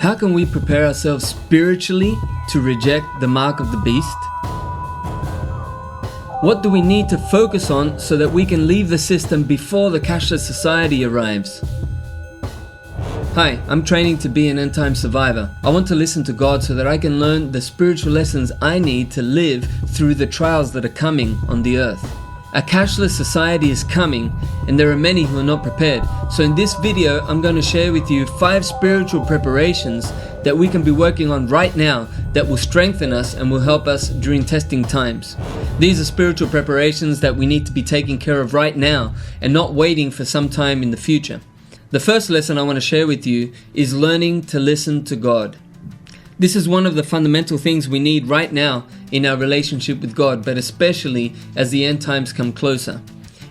How can we prepare ourselves spiritually to reject the mark of the beast? What do we need to focus on so that we can leave the system before the cashless society arrives? Hi, I'm training to be an end-time survivor. I want to listen to God so that I can learn the spiritual lessons I need to live through the trials that are coming on the earth. A cashless society is coming, and there are many who are not prepared. So in this video, I'm going to share with you 5 spiritual preparations that we can be working on right now that will strengthen us and will help us during testing times. These are spiritual preparations that we need to be taking care of right now and not waiting for some time in the future. The first lesson I want to share with you is learning to listen to God. This is one of the fundamental things we need right now in our relationship with God, but especially as the end times come closer.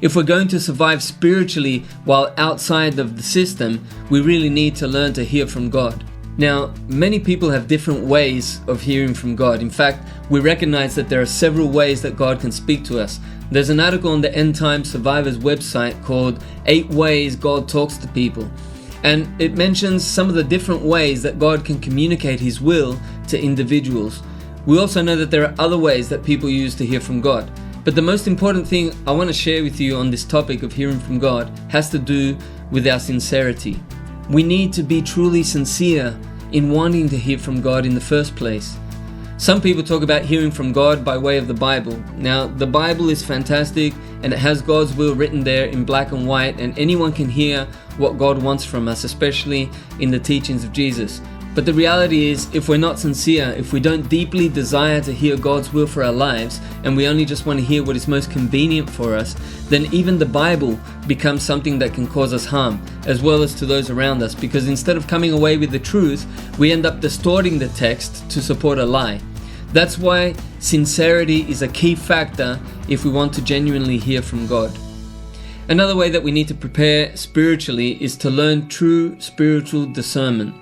If we're going to survive spiritually while outside of the system, we really need to learn to hear from God. Now, many people have different ways of hearing from God. In fact, we recognize that there are several ways that God can speak to us. There's an article on the End Time Survivors website called 8 Ways God Talks to People. And it mentions some of the different ways that God can communicate His will to individuals. We also know that there are other ways that people use to hear from God. But the most important thing I want to share with you on this topic of hearing from God has to do with our sincerity. We need to be truly sincere in wanting to hear from God in the first place. Some people talk about hearing from God by way of the Bible. Now, the Bible is fantastic and it has God's will written there in black and white, and anyone can hear what God wants from us, especially in the teachings of Jesus. But the reality is, if we're not sincere, if we don't deeply desire to hear God's will for our lives, and we only just want to hear what is most convenient for us, then even the Bible becomes something that can cause us harm, as well as to those around us, because instead of coming away with the truth, we end up distorting the text to support a lie. That's why sincerity is a key factor if we want to genuinely hear from God. Another way that we need to prepare spiritually is to learn true spiritual discernment.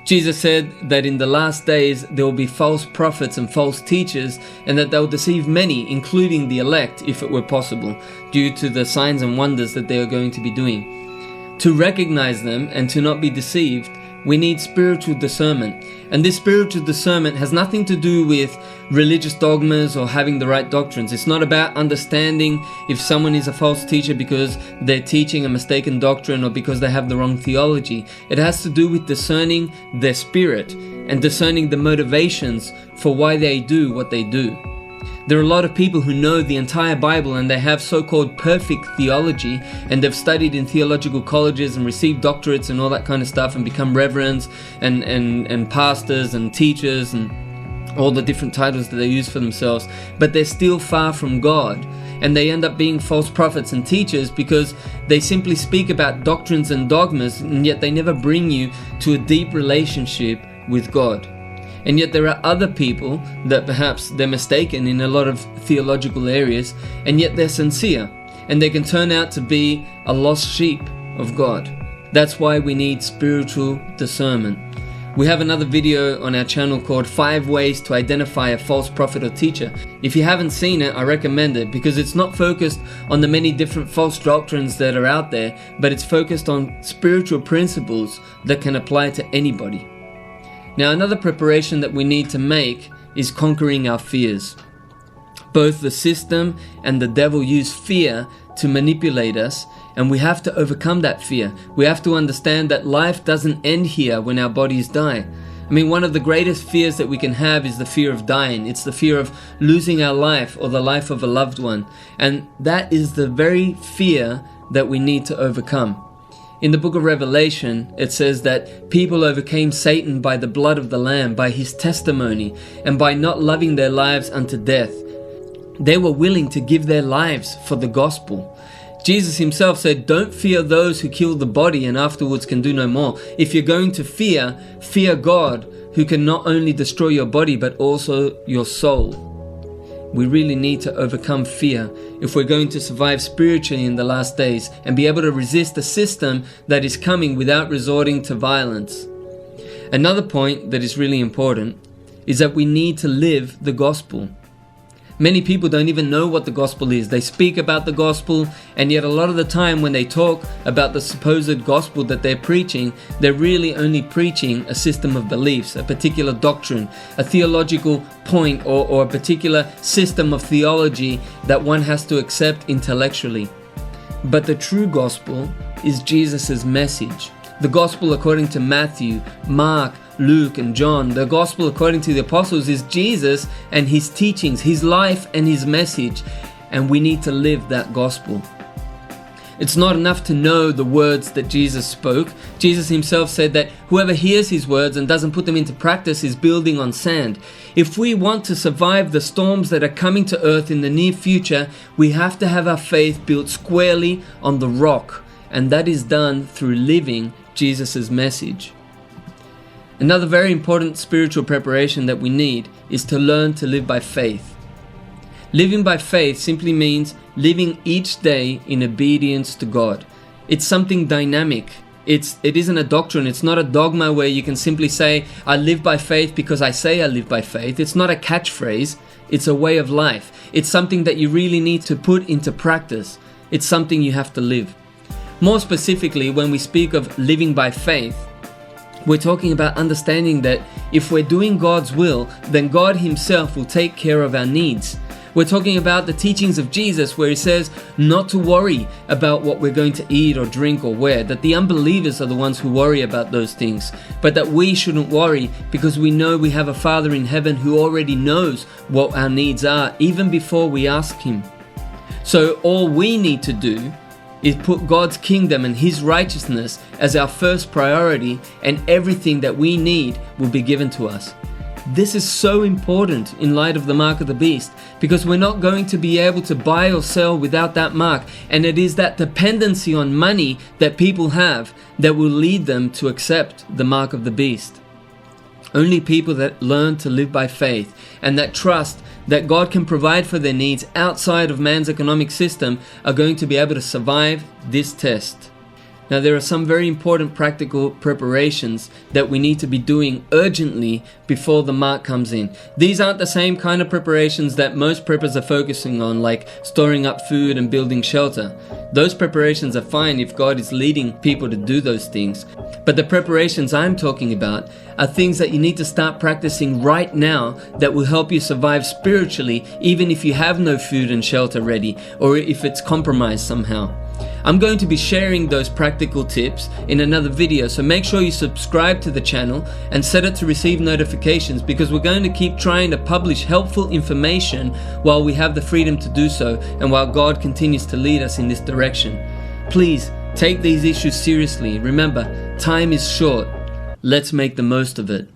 Jesus said that in the last days there will be false prophets and false teachers, and that they'll deceive many, including the elect, if it were possible, due to the signs and wonders that they are going to be doing. To recognize them and to not be deceived, we need spiritual discernment. And this spiritual discernment has nothing to do with religious dogmas or having the right doctrines. It's not about understanding if someone is a false teacher because they're teaching a mistaken doctrine or because they have the wrong theology. It has to do with discerning their spirit and discerning the motivations for why they do what they do. There are a lot of people who know the entire Bible and they have so-called perfect theology, and they've studied in theological colleges and received doctorates and all that kind of stuff and become reverends and pastors and teachers and all the different titles that they use for themselves, but they're still far from God, and they end up being false prophets and teachers because they simply speak about doctrines and dogmas, and yet they never bring you to a deep relationship with God. And yet there are other people that perhaps they're mistaken in a lot of theological areas, and yet they're sincere, and they can turn out to be a lost sheep of God. That's why we need spiritual discernment. We have another video on our channel called 5 Ways to Identify a False Prophet or Teacher. If you haven't seen it, I recommend it, because it's not focused on the many different false doctrines that are out there, but it's focused on spiritual principles that can apply to anybody. Now, another preparation that we need to make is conquering our fears. Both the system and the devil use fear to manipulate us, and we have to overcome that fear. We have to understand that life doesn't end here when our bodies die. I mean, one of the greatest fears that we can have is the fear of dying. It's the fear of losing our life or the life of a loved one. And that is the very fear that we need to overcome. In the book of Revelation, it says that people overcame Satan by the blood of the Lamb, by his testimony, and by not loving their lives unto death. They were willing to give their lives for the gospel. Jesus himself said, "Don't fear those who kill the body and afterwards can do no more." If you're going to fear God, who can not only destroy your body but also your soul. We really need to overcome fear if we're going to survive spiritually in the last days and be able to resist the system that is coming without resorting to violence. Another point that is really important is that we need to live the gospel. Many people don't even know what the gospel is. They speak about the gospel, and yet a lot of the time when they talk about the supposed gospel that they're preaching, they're really only preaching a system of beliefs, a particular doctrine, a theological point, or a particular system of theology that one has to accept intellectually. But the true gospel is Jesus' message. The gospel according to Matthew, Mark, Luke and John, the gospel according to the apostles is Jesus and his teachings, his life and his message, and we need to live that gospel. It's not enough to know the words that Jesus spoke. Jesus himself said that whoever hears his words and doesn't put them into practice is building on sand. If we want to survive the storms that are coming to earth in the near future, we have to have our faith built squarely on the rock, and that is done through living Jesus' message. Another very important spiritual preparation that we need is to learn to live by faith. Living by faith simply means living each day in obedience to God. It's something dynamic. It isn't a doctrine. It's not a dogma where you can simply say, I live by faith because I say I live by faith. It's not a catchphrase. It's a way of life. It's something that you really need to put into practice. It's something you have to live. More specifically, when we speak of living by faith, we're talking about understanding that if we're doing God's will, then God himself will take care of our needs. We're talking about the teachings of Jesus where he says not to worry about what we're going to eat or drink or wear, that the unbelievers are the ones who worry about those things, but that we shouldn't worry because we know we have a Father in heaven who already knows what our needs are even before we ask him. So all we need to do is put God's kingdom and his righteousness as our first priority, and everything that we need will be given to us. This is so important in light of the mark of the beast, because we're not going to be able to buy or sell without that mark, and it is that dependency on money that people have that will lead them to accept the mark of the beast. Only people that learn to live by faith and that trust that God can provide for their needs outside of man's economic system are going to be able to survive this test. Now, there are some very important practical preparations that we need to be doing urgently before the mark comes in. These aren't the same kind of preparations that most preppers are focusing on, like storing up food and building shelter. Those preparations are fine if God is leading people to do those things. But the preparations I'm talking about are things that you need to start practicing right now that will help you survive spiritually, even if you have no food and shelter ready, or if it's compromised somehow. I'm going to be sharing those practical tips in another video, so make sure you subscribe to the channel and set it to receive notifications, because we're going to keep trying to publish helpful information while we have the freedom to do so and while God continues to lead us in this direction. Please take these issues seriously. Remember, time is short. Let's make the most of it.